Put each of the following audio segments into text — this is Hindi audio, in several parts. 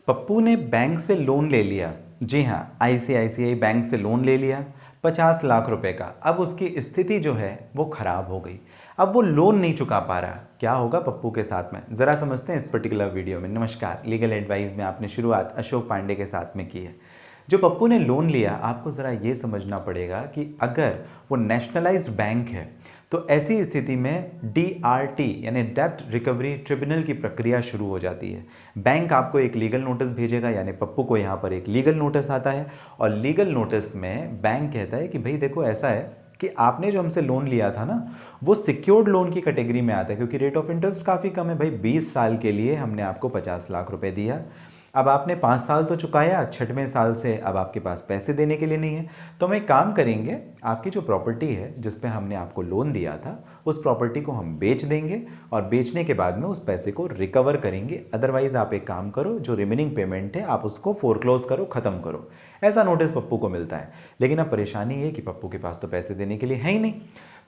पप्पू ने बैंक से लोन ले लिया। जी हाँ, आईसीआईसीआई बैंक से लोन ले लिया 50 लाख रुपए का। अब उसकी स्थिति जो है वो खराब हो गई। अब वो लोन नहीं चुका पा रहा। क्या होगा पप्पू के साथ में, जरा समझते हैं इस पर्टिकुलर वीडियो में। नमस्कार, लीगल एडवाइस में आपने शुरुआत अशोक पांडे के साथ में की है। जो पप्पू ने लोन लिया, आपको ज़रा ये समझना पड़ेगा कि अगर वो नेशनलाइज्ड बैंक है तो ऐसी स्थिति में DRT यानी डेब्ट रिकवरी ट्रिब्यूनल की प्रक्रिया शुरू हो जाती है। बैंक आपको एक लीगल नोटिस भेजेगा, यानी पप्पू को यहाँ पर एक लीगल नोटिस आता है और लीगल नोटिस में बैंक कहता है कि भाई देखो, ऐसा है कि आपने जो हमसे लोन लिया था ना, वो सिक्योर्ड लोन की कैटेगरी में आता है, क्योंकि रेट ऑफ इंटरेस्ट काफ़ी कम है भाई। 20 साल के लिए हमने आपको 50 लाख रुपए दिया। अब आपने 5 साल तो चुकाया, 6वें साल से अब आपके पास पैसे देने के लिए नहीं है। तो हम एक काम करेंगे, आपकी जो प्रॉपर्टी है जिस पे हमने आपको लोन दिया था, उस प्रॉपर्टी को हम बेच देंगे और बेचने के बाद में उस पैसे को रिकवर करेंगे। अदरवाइज आप एक काम करो, जो रिमेनिंग पेमेंट है आप उसको फोरक्लोज करो, ख़त्म करो। ऐसा नोटिस पप्पू को मिलता है। लेकिन अब परेशानी ये कि पप्पू के पास तो पैसे देने के लिए है ही नहीं।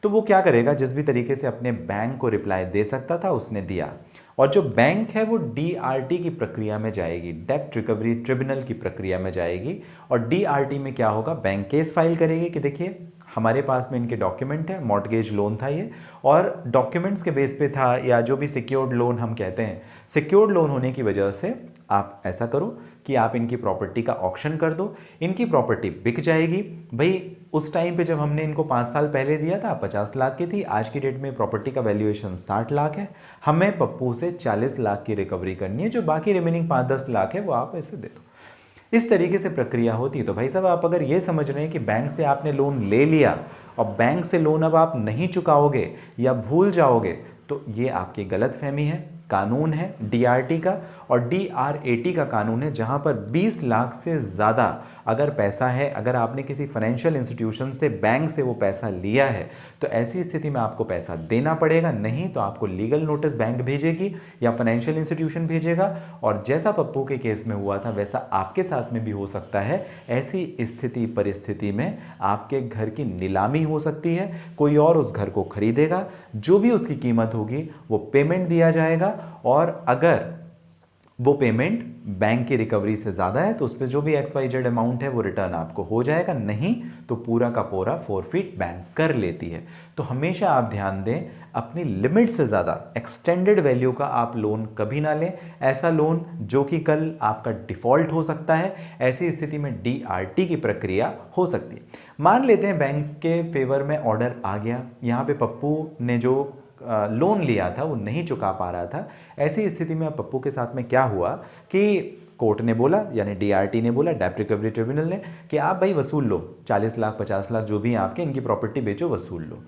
तो वो क्या करेगा, जिस भी तरीके से अपने बैंक को रिप्लाई दे सकता था उसने दिया, और जो बैंक है वो DRT की प्रक्रिया में जाएगी, डेब्ट रिकवरी ट्रिब्यूनल की प्रक्रिया में जाएगी। और DRT में क्या होगा, बैंक केस फाइल करेगी कि देखिए हमारे पास में इनके डॉक्यूमेंट है, मॉर्टगेज लोन था ये, और डॉक्यूमेंट्स के बेस पे था, या जो भी सिक्योर्ड लोन हम कहते हैं, सिक्योर्ड लोन होने की वजह से आप ऐसा करो कि आप इनकी प्रॉपर्टी का ऑक्शन कर दो। इनकी प्रॉपर्टी बिक जाएगी। भाई उस टाइम पे जब हमने इनको 5 साल पहले दिया था 50 लाख की थी, आज की डेट में प्रॉपर्टी का वैल्यूएशन 60 लाख है। हमें पप्पू से 40 लाख की रिकवरी करनी है, जो बाकी रिमेनिंग 5-10 लाख है वो आप ऐसे दे दो। इस तरीके से प्रक्रिया होती है। तो भाई साहब, आप अगर ये समझ रहे हैं कि बैंक से आपने लोन ले लिया और बैंक से लोन अब आप नहीं चुकाओगे या भूल जाओगे, तो ये आपकी गलतफहमी है। कानून है DRT का और DRAT का कानून है, जहां पर 20 लाख से ज़्यादा अगर पैसा है, अगर आपने किसी फाइनेंशियल इंस्टीट्यूशन से, बैंक से वो पैसा लिया है, तो ऐसी स्थिति में आपको पैसा देना पड़ेगा। नहीं तो आपको लीगल नोटिस बैंक भेजेगी या फाइनेंशियल इंस्टीट्यूशन भेजेगा, और जैसा पप्पू के केस में हुआ था वैसा आपके साथ में भी हो सकता है। ऐसी स्थिति परिस्थिति में आपके घर की नीलामी हो सकती है, कोई और उस घर को खरीदेगा, जो भी उसकी कीमत होगी वो पेमेंट दिया जाएगा, और अगर वो पेमेंट बैंक की रिकवरी से ज़्यादा है तो उस पर जो भी XYZ अमाउंट है वो रिटर्न आपको हो जाएगा, नहीं तो पूरा का पूरा फोरफिट बैंक कर लेती है। तो हमेशा आप ध्यान दें, अपनी लिमिट से ज़्यादा एक्सटेंडेड वैल्यू का आप लोन कभी ना लें। ऐसा लोन जो कि कल आपका डिफ़ॉल्ट हो सकता है, ऐसी स्थिति में DRT की प्रक्रिया हो सकती है। मान लेते हैं बैंक के फेवर में ऑर्डर आ गया, यहाँ पे पप्पू ने जो लोन लिया था वो नहीं चुका पा रहा था। ऐसी स्थिति में पप्पू के साथ में क्या हुआ कि कोर्ट ने बोला, यानी DRT ने बोला, डेब्ट रिकवरी ट्रिब्यूनल ने, कि आप भाई वसूल लो 40 लाख 50 लाख जो भी आपके, इनकी प्रॉपर्टी बेचो, वसूल लो।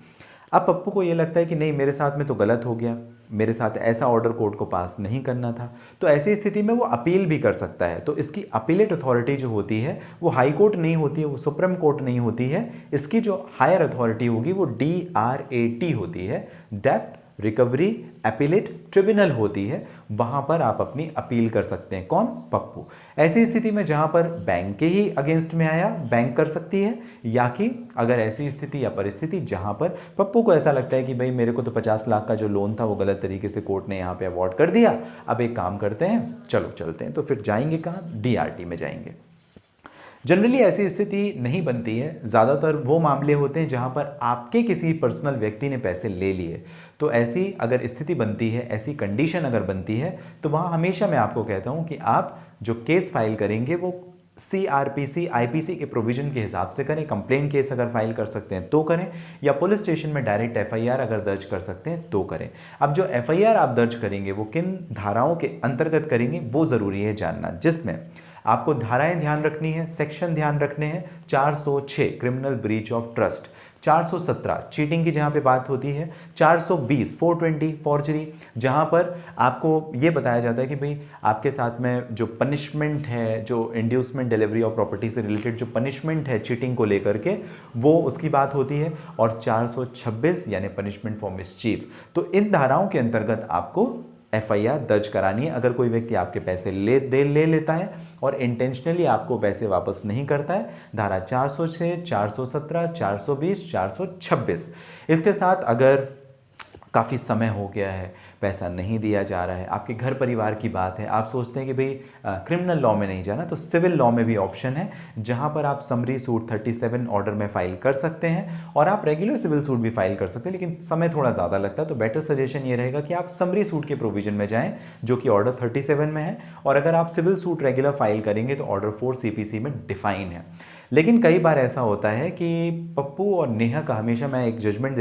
अब पप्पू को ये लगता है कि नहीं, मेरे साथ में तो गलत हो गया, मेरे साथ ऐसा ऑर्डर कोर्ट को पास नहीं करना था। तो ऐसी स्थिति में वो अपील भी कर सकता है। तो इसकी अपीलेट अथॉरिटी जो होती है वो हाई कोर्ट नहीं होती है, वो सुप्रीम कोर्ट नहीं होती है। इसकी जो हायर अथॉरिटी होगी वो DRAT होती है, डेब्ट रिकवरी अपीलेट ट्रिब्यूनल होती है। वहां पर आप अपनी अपील कर सकते हैं। कौन? पप्पू। ऐसी स्थिति में जहां पर बैंक के ही अगेंस्ट में आया, बैंक कर सकती है, या कि अगर ऐसी स्थिति या परिस्थिति जहां पर पप्पू को ऐसा लगता है कि भाई मेरे को तो 50 लाख का जो लोन था वो गलत तरीके से कोर्ट ने यहाँ पे अवॉर्ड कर दिया, अब एक काम करते हैं, चलो चलते हैं, तो फिर जाएंगे कहाँ? DRT में जाएंगे। जनरली ऐसी स्थिति नहीं बनती है। ज़्यादातर वो मामले होते हैं जहाँ पर आपके किसी पर्सनल व्यक्ति ने पैसे ले लिए। तो ऐसी अगर स्थिति बनती है, ऐसी कंडीशन अगर बनती है, तो वहाँ हमेशा मैं आपको कहता हूँ कि आप जो केस फाइल करेंगे वो CRPC IPC के प्रोविजन के हिसाब से करें। कंप्लेंट केस अगर फाइल कर सकते हैं तो करें, या पुलिस स्टेशन में डायरेक्ट FIR अगर दर्ज कर सकते हैं तो करें। अब जो FIR आप दर्ज करेंगे वो किन धाराओं के अंतर्गत करेंगे वो ज़रूरी है जानना, जिसमें आपको धाराएं ध्यान रखनी है, सेक्शन ध्यान रखने हैं। 406 criminal breach of trust, 417 cheating की जहां पे बात होती है, 420 420 फॉर्जरी, जहां पर आपको ये बताया जाता है कि भाई आपके साथ में जो पनिशमेंट है, जो इंड्यूसमेंट डिलीवरी ऑफ प्रॉपर्टी से रिलेटेड जो पनिशमेंट है चीटिंग को लेकर के, वो उसकी बात होती है। और 426 यानी पनिशमेंट फॉर मिसचीफ। तो इन धाराओं के अंतर्गत आपको FIR दर्ज करानी है। अगर कोई व्यक्ति आपके पैसे ले लेता है और इंटेंशनली आपको पैसे वापस नहीं करता है, धारा 406, 417, 420, 426। इसके साथ अगर काफ़ी समय हो गया है, पैसा नहीं दिया जा रहा है, आपके घर परिवार की बात है, आप सोचते हैं कि भाई क्रिमिनल लॉ में नहीं जाना, तो सिविल लॉ में भी ऑप्शन है जहां पर आप समरी सूट 37 ऑर्डर में फाइल कर सकते हैं और आप रेगुलर सिविल सूट भी फाइल कर सकते हैं, लेकिन समय थोड़ा ज़्यादा लगता है। तो बेटर सजेशन ये रहेगा कि आप समरी सूट के प्रोविजन में जाएं जो कि ऑर्डर 37 में है, और अगर आप सिविल सूट रेगुलर फाइल करेंगे तो ऑर्डर 4 CPC में डिफाइन है। लेकिन कई बार ऐसा होता है कि पप्पू और नेहा का, हमेशा मैं एक जजमेंट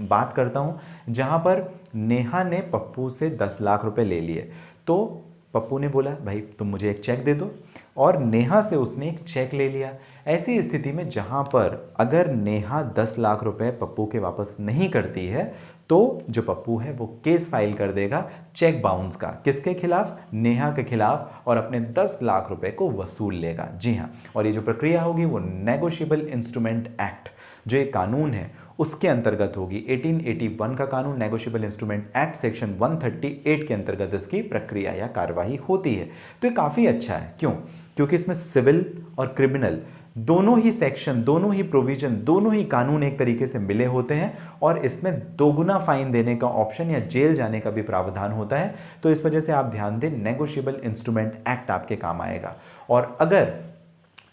बात करता हूँ जहाँ पर नेहा ने पप्पू से 10 लाख रुपए ले लिए, तो पप्पू ने बोला भाई तुम मुझे एक चेक दे दो, और नेहा से उसने एक चेक ले लिया। ऐसी स्थिति में जहाँ पर अगर नेहा 10 लाख रुपए पप्पू के वापस नहीं करती है तो जो पप्पू है वो केस फाइल कर देगा चेक बाउंस का, किसके खिलाफ? नेहा के खिलाफ, और अपने 10 लाख रुपए को वसूल लेगा। जी हाँ, और ये जो प्रक्रिया होगी वो नेगोशिएबल इंस्ट्रूमेंट एक्ट, जो एक कानून है उसके अंतर्गत होगी। 1881 का कानून, नेगोशिएबल इंस्ट्रूमेंट एक्ट सेक्शन 138 के अंतर्गत इसकी प्रक्रिया या कार्यवाही होती है। तो ये काफ़ी अच्छा है। क्यों? क्योंकि इसमें सिविल और क्रिमिनल दोनों ही सेक्शन, दोनों ही प्रोविजन, दोनों ही कानून एक तरीके से मिले होते हैं, और इसमें दोगुना फाइन देने का ऑप्शन या जेल जाने का भी प्रावधान होता है। तो इस वजह से आप ध्यान दें, नेगोशिएबल इंस्ट्रूमेंट एक्ट आपके काम आएगा। और अगर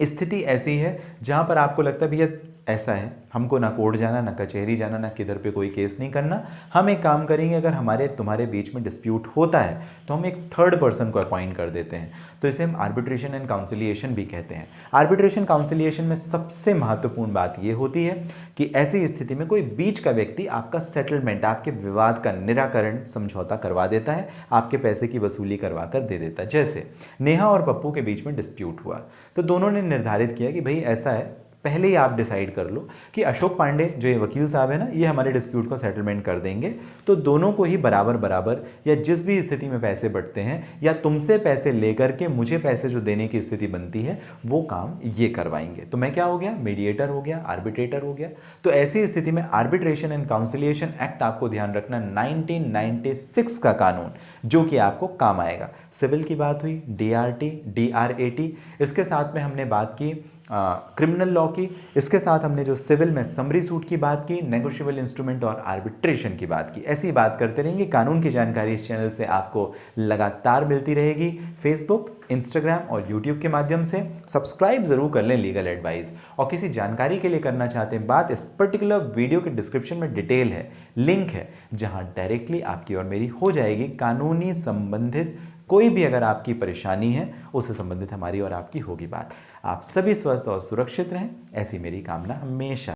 स्थिति ऐसी है जहां पर आपको लगता है भैया ऐसा है, हमको ना कोर्ट जाना, ना कचहरी जाना, ना किधर पे कोई केस नहीं करना, हम एक काम करेंगे, अगर हमारे तुम्हारे बीच में डिस्प्यूट होता है तो हम एक थर्ड पर्सन को अपॉइंट कर देते हैं। तो इसे हम आर्बिट्रेशन एंड काउंसिलिएशन भी कहते हैं। आर्बिट्रेशन काउंसिलिएशन में सबसे महत्वपूर्ण बात यह होती है कि ऐसी स्थिति में कोई बीच का व्यक्ति आपका सेटलमेंट, आपके विवाद का निराकरण, समझौता करवा देता है, आपके पैसे की वसूली करवा कर दे देता है। जैसे नेहा और पप्पू के बीच में डिस्प्यूट हुआ, तो दोनों ने निर्धारित किया कि भाई ऐसा है, पहले ही आप डिसाइड कर लो कि अशोक पांडे जो ये वकील साहब है ना, ये हमारे डिस्प्यूट को सेटलमेंट कर देंगे। तो दोनों को ही बराबर बराबर, या जिस भी स्थिति में पैसे बढ़ते हैं, या तुमसे पैसे लेकर के मुझे पैसे जो देने की स्थिति बनती है, वो काम ये करवाएंगे। तो मैं क्या हो गया? मीडिएटर हो गया, आर्बिट्रेटर हो गया। तो ऐसी स्थिति में आर्बिट्रेशन एंड काउंसिलिएशन एक्ट आपको ध्यान रखना 1996 का कानून, जो कि आपको काम आएगा। सिविल की बात हुई, DRT, DRAT, इसके साथ में हमने बात की क्रिमिनल लॉ की, इसके साथ हमने जो सिविल में समरी सूट की बात की, नेगोशिएबल इंस्ट्रूमेंट और आर्बिट्रेशन की बात की। ऐसी बात करते रहेंगे। कानून की जानकारी इस चैनल से आपको लगातार मिलती रहेगी, फेसबुक, इंस्टाग्राम और यूट्यूब के माध्यम से। सब्सक्राइब जरूर कर लें लीगल एडवाइस, और किसी जानकारी के लिए करना चाहते हैं बात, इस पर्टिकुलर वीडियो के डिस्क्रिप्शन में डिटेल है, लिंक है, जहां डायरेक्टली आपकी और मेरी हो जाएगी। कानूनी संबंधित कोई भी अगर आपकी परेशानी है, उससे संबंधित हमारी और आपकी होगी बात। आप सभी स्वस्थ और सुरक्षित रहें, ऐसी मेरी कामना हमेशा।